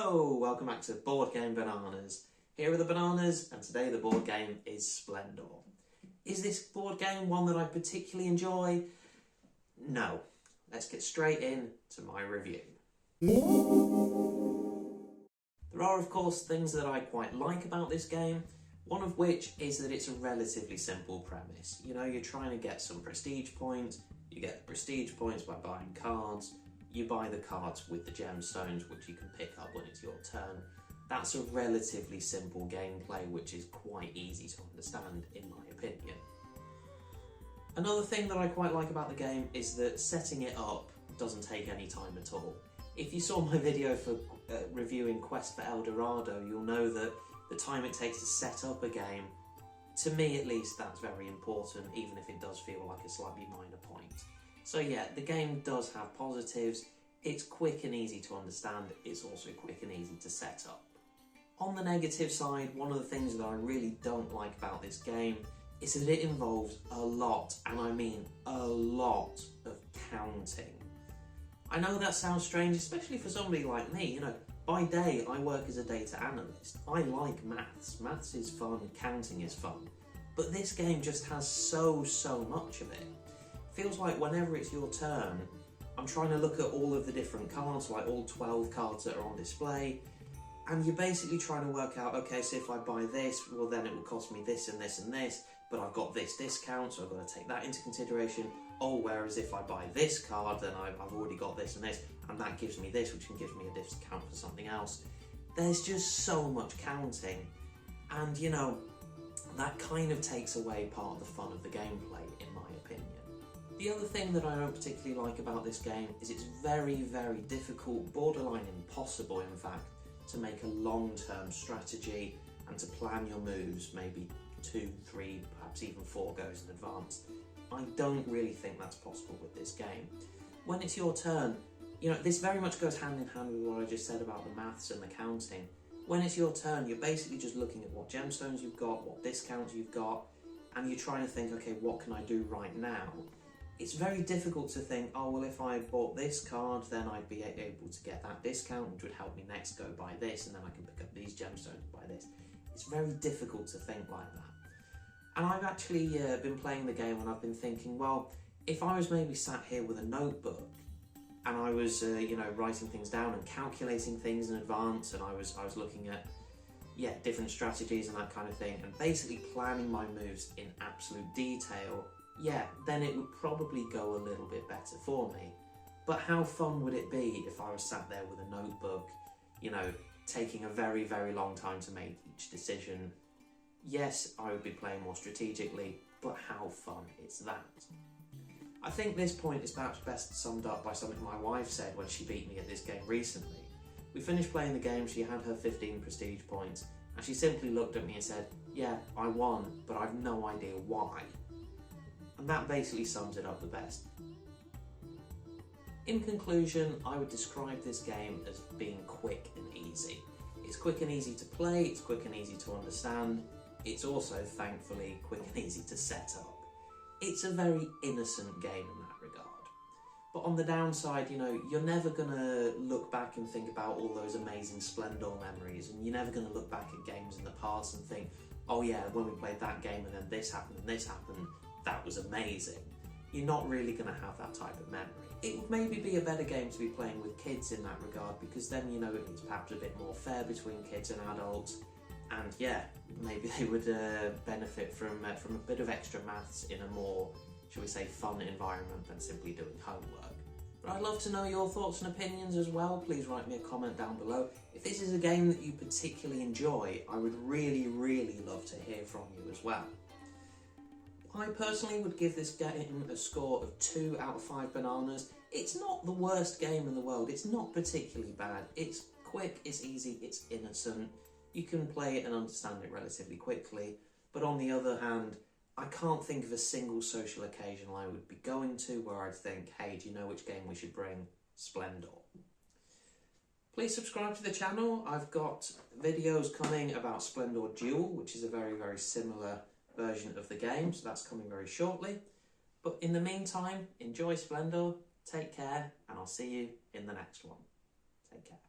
Hello, welcome back to Board Game Bananas. Here are the bananas, and today the board game is Splendor. Is this board game one that I particularly enjoy? No. Let's get straight in to my review. There are, of course, things that I quite like about this game, one of which is that it's a relatively simple premise. You know, you're trying to get some prestige points, you get the prestige points by buying cards, you buy the cards with the gemstones, which you can pick up when it's your turn. That's a relatively simple gameplay, which is quite easy to understand, in my opinion. Another thing that I quite like about the game is that setting it up doesn't take any time at all. If you saw my video for reviewing Quest for El Dorado, you'll know that the time it takes to set up a game, to me at least, that's very important, even if it does feel like a slightly minor point. So yeah, the game does have positives. It's quick and easy to understand. It's also quick and easy to set up. On the negative side, one of the things that I really don't like about this game is that it involves a lot, and I mean a lot, of counting. I know that sounds strange, especially for somebody like me. You know, by day I work as a data analyst. I like maths. Maths is fun, counting is fun. But this game just has so much of it. Feels like whenever it's your turn, I'm trying to look at all of the different cards, like all 12 cards that are on display, and you're basically trying to work out, okay, so if I buy this, well then it will cost me this and this and this, but I've got this discount, so I've got to take that into consideration. Oh, whereas if I buy this card, then I've already got this and this, and that gives me this, which can give me a discount for something else. There's just so much counting, and you know, that kind of takes away part of the fun of the gameplay, in my opinion. The other thing that I don't particularly like about this game is it's very difficult, borderline impossible in fact, to make a long-term strategy and to plan your moves maybe 2, 3, perhaps even 4 goes in advance. I don't really think that's possible with this game. When it's your turn, you know, this very much goes hand in hand with what I just said about the maths and the counting. When it's your turn, you're basically just looking at what gemstones you've got, what discounts you've got, and you're trying to think, okay, what can I do right now? It's very difficult to think, oh, well, if I bought this card, then I'd be able to get that discount, which would help me next go buy this, and then I can pick up these gemstones and buy this. It's very difficult to think like that. And I've actually been playing the game and I've been thinking, well, if I was maybe sat here with a notebook and I was, you know, writing things down and calculating things in advance, and I was looking at, yeah, different strategies and that kind of thing, and basically planning my moves in absolute detail, yeah, then it would probably go a little bit better for me. But how fun would it be if I was sat there with a notebook, you know, taking a very long time to make each decision? Yes, I would be playing more strategically, but how fun is that? I think this point is perhaps best summed up by something my wife said when she beat me at this game recently. We finished playing the game, she had her 15 prestige points, and she simply looked at me and said, yeah, I won, but I've no idea why. And that basically sums it up the best. In conclusion, I would describe this game as being quick and easy. It's quick and easy to play, it's quick and easy to understand, it's also, thankfully, quick and easy to set up. It's a very innocent game in that regard. But on the downside, you know, you're never going to look back and think about all those amazing Splendor memories, and you're never going to look back at games in the past and think, oh yeah, when we played that game and then this happened and this happened, that was amazing. You're not really going to have that type of memory. It would maybe be a better game to be playing with kids in that regard, because then, you know, it's perhaps a bit more fair between kids and adults, and yeah, maybe they would benefit from a bit of extra maths in a more, shall we say, fun environment than simply doing homework. But I'd love to know your thoughts and opinions as well. Please write me a comment down below. If this is a game that you particularly enjoy, I would really love to hear from you as well. I personally would give this game a score of 2 out of 5 bananas. It's not the worst game in the world. It's not particularly bad. It's quick, it's easy, it's innocent. You can play it and understand it relatively quickly. But on the other hand, I can't think of a single social occasion I would be going to where I'd think, hey, do you know which game we should bring? Splendor. Please subscribe to the channel. I've got videos coming about Splendor Duel, which is a very similar version of the game, so that's coming very shortly. But in the meantime, enjoy Splendor, take care, and I'll see you in the next one. Take care.